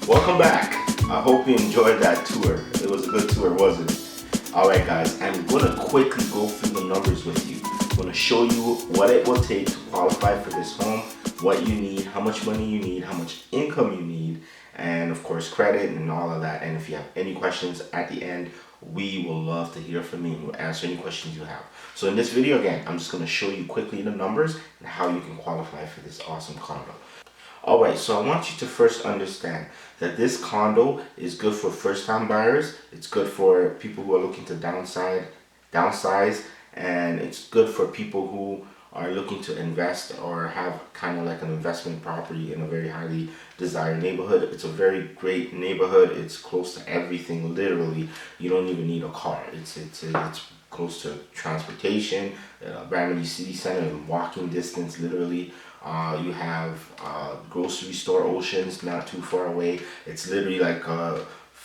Welcome back. I hope you enjoyed that tour. It was a good tour, wasn't it? Alright guys, I'm going to quickly go through the numbers with you. I'm going to show you what it will take to qualify for this home, what you need, how much money you need, how much income you need, and of course credit and all of that. And if you have any questions at the end, we will love to hear from you and we'll answer any questions you have. So in this video again, I'm just going to show you quickly the numbers and how you can qualify for this awesome condo. Alright, so I want you to first understand that this condo is good for first-time buyers, it's good for people who are looking to downsize, and it's good for people who are looking to invest or have kind of like an investment property in a very highly desired neighborhood. It's a very great neighborhood. It's close to everything, literally. You don't even need a car. It's close to transportation, Bramalea City Centre in walking distance, literally. You have grocery store Oceans not too far away. It's literally like a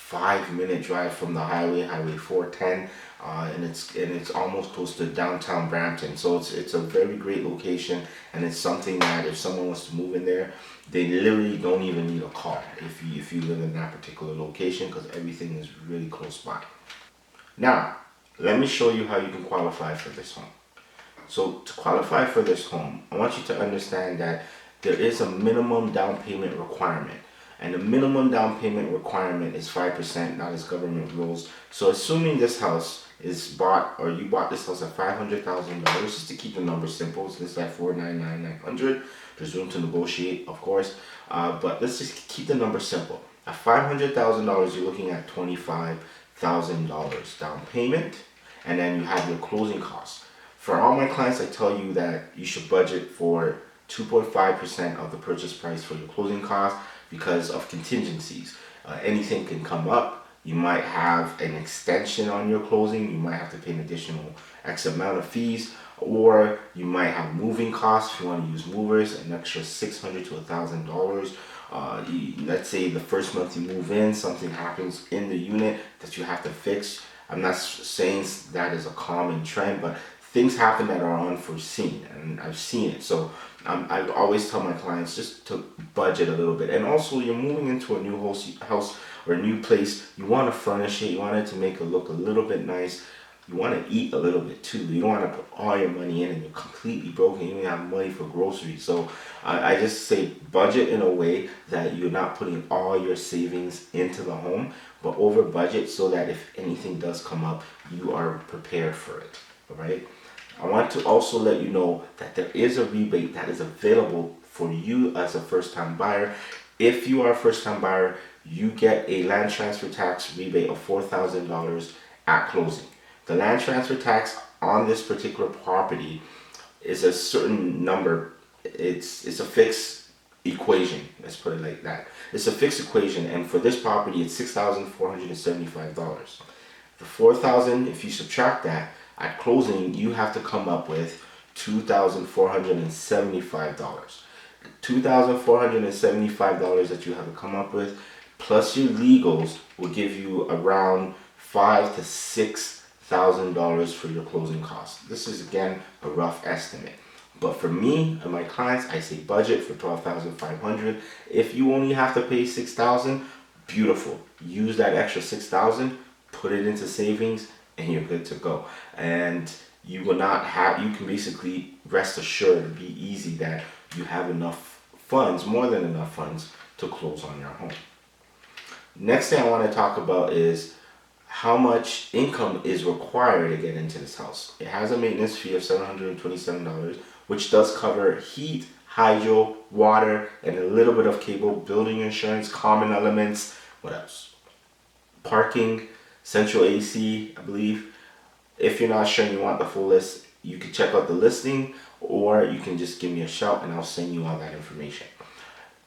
5-minute drive from the highway 410, and it's almost close to downtown Brampton. So it's a very great location, and it's something that if someone wants to move in there, they literally don't even need a car if you live in that particular location, because everything is really close by. Now, let me show you how you can qualify for this home. So to qualify for this home, I want you to understand that there is a minimum down payment requirement. And the minimum down payment requirement is 5%, not as government rules. So assuming this house is bought, or you bought this house at $500,000, just to keep the numbers simple, so this is at $499,900. There's room to negotiate, of course, but let's just keep the number simple. At $500,000, you're looking at $25,000 down payment, and then you have your closing costs. For all my clients, I tell you that you should budget for 2.5% of the purchase price for your closing costs because of contingencies. Anything can come up. You might have an extension on your closing. You might have to pay an additional X amount of fees, or you might have moving costs if you want to use movers, an extra $600 to $1,000. Let's say the first month you move in, something happens in the unit that you have to fix. I'm not saying that is a common trend, but things happen that are unforeseen, and I've seen it. So I always tell my clients just to budget a little bit. And also, you're moving into a new house or a new place. You want to furnish it. You want it to make it look a little bit nice. You want to eat a little bit too. You don't want to put all your money in and you're completely broken. You don't have money for groceries. So I just say budget in a way that you're not putting all your savings into the home, but over budget so that if anything does come up, you are prepared for it. All right. I want to also let you know that there is a rebate that is available for you as a first-time buyer. If you are a first-time buyer, you get a land transfer tax rebate of $4,000 at closing. The land transfer tax on this particular property is a certain number. It's a fixed equation. Let's put it like that. It's a fixed equation, and for this property, it's $6,475. The $4,000, if you subtract that, at closing, you have to come up with $2,475. $2,475 that you have to come up with, plus your legals, will give you around $5,000 to $6,000 for your closing costs. This is again a rough estimate, but for me and my clients, I say budget for $12,500. If you only have to pay $6,000, beautiful. Use that extra $6,000, put it into savings, and you're good to go. And you will not have, you can basically rest assured, be easy that you have enough funds, more than enough funds, to close on your home. Next thing I want to talk about is how much income is required to get into this house. It has a maintenance fee of $727, which does cover heat, hydro, water, and a little bit of cable, building insurance, common elements. What else? Parking, central AC, I believe. If you're not sure and you want the full list, you can check out the listing, or you can just give me a shout and I'll send you all that information.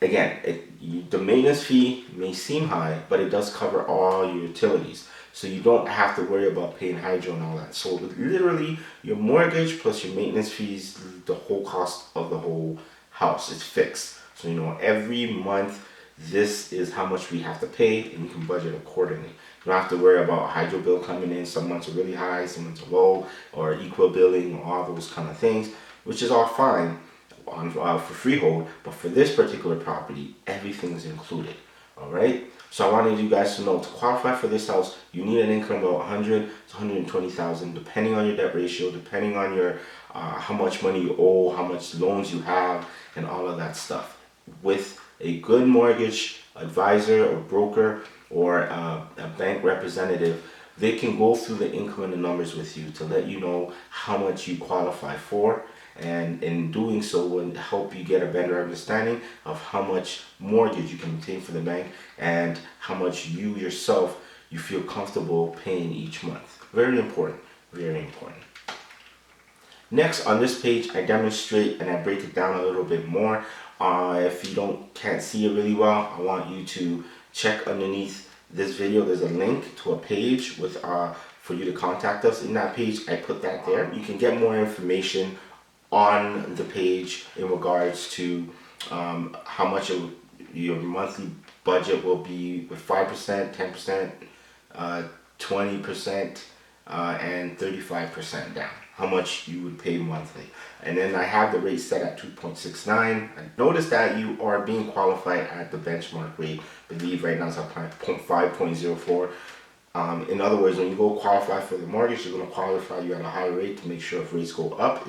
Again, the maintenance fee may seem high, but it does cover all your utilities. So you don't have to worry about paying hydro and all that. So literally, your mortgage plus your maintenance fees, the whole cost of the whole house is fixed. So you know every month, this is how much we have to pay, and you can budget accordingly. You don't have to worry about hydro bill coming in. Some months are really high, some months are low, or equal billing, or all those kind of things, which is all fine for freehold. But for this particular property, everything is included. All right. So I wanted you guys to know, to qualify for this house, you need an income of about 100 to 120,000, depending on your debt ratio, depending on your how much money you owe, how much loans you have, and all of that stuff. With a good mortgage advisor or broker or a bank representative, they can go through the income and the numbers with you to let you know how much you qualify for, and in doing so will help you get a better understanding of how much mortgage you can obtain for the bank and how much you yourself you feel comfortable paying each month. Very important, very important. Next, on this page, I demonstrate and I break it down a little bit more. If you can't see it really well, I want you to check underneath this video. There's a link to a page with for you to contact us. In that page, I put that there. You can get more information on the page in regards to how much of your monthly budget will be with 5%, 10%, 20%, and 35% down. How much you would pay monthly. And then I have the rate set at 2.69. Notice that you are being qualified at the benchmark rate. I believe right now it's at 5.04. In other words, when you go qualify for the mortgage, you're going to qualify you at a higher rate to make sure if rates go up,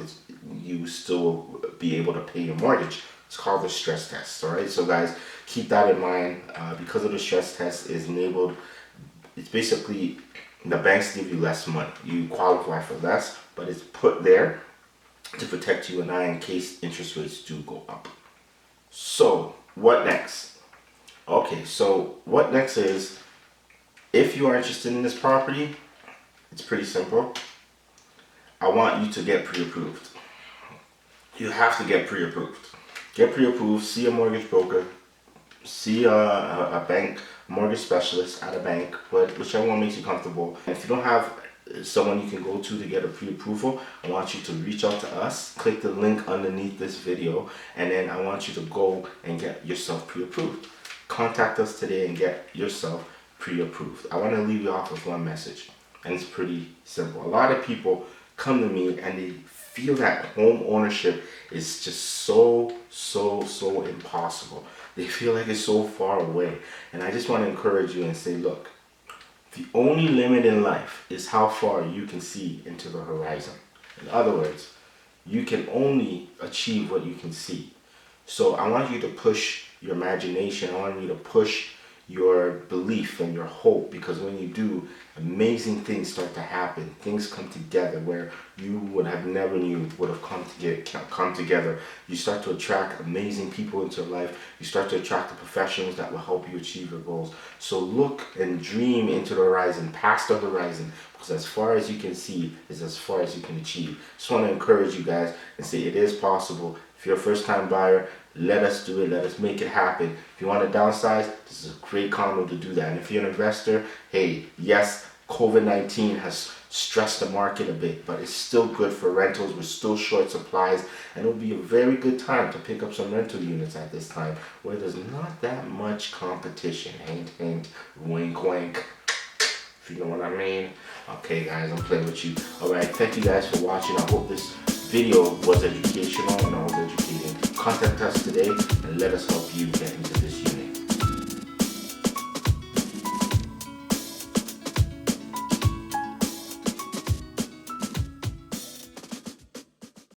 you still be able to pay your mortgage. It's called the stress test. All right, so guys, keep that in mind. Because of the stress test is enabled, it's basically the banks give you less money. You qualify for less, but it's put there to protect you and I in case interest rates do go up. So what next? Okay, so what next is, if you are interested in this property, it's pretty simple. I want you to get pre-approved. You have to get pre-approved. Get pre-approved, see a mortgage broker, see a bank mortgage specialist at a bank, whichever one makes you comfortable. And if you don't have someone you can go to get a pre-approval, I want you to reach out to us. Click the link underneath this video, and then I want you to go and get yourself pre-approved. Contact us today and get yourself pre-approved. I want to leave you off with one message, and it's pretty simple. A lot of people come to me and they feel that home ownership is just so impossible. They feel like it's so far away. And I just want to encourage you and say, look, the only limit in life is how far you can see into the horizon. In other words, you can only achieve what you can see. So I want you to push your imagination. I want you to push your belief and your hope, because when you do, amazing things start to happen. Things come together where you would have never knew would have come together. You start to attract amazing people into your life. You start to attract the professionals that will help you achieve your goals. So look and dream into the horizon, past the horizon, because as far as you can see is as far as you can achieve. Just want to encourage you guys and say it is possible. If you're a first-time buyer, let us do it. Let us make it happen. If you want to downsize, this is a great condo to do that. And if you're an investor, hey, yes, COVID-19 has stressed the market a bit, but it's still good for rentals. We're still short supplies, and it'll be a very good time to pick up some rental units at this time where there's not that much competition. Hint, hint, wink, wink. If you know what I mean. Okay, guys, I'm playing with you. All right, thank you guys for watching. I hope this video was educational and I was educating. Contact us today and let us help you get into this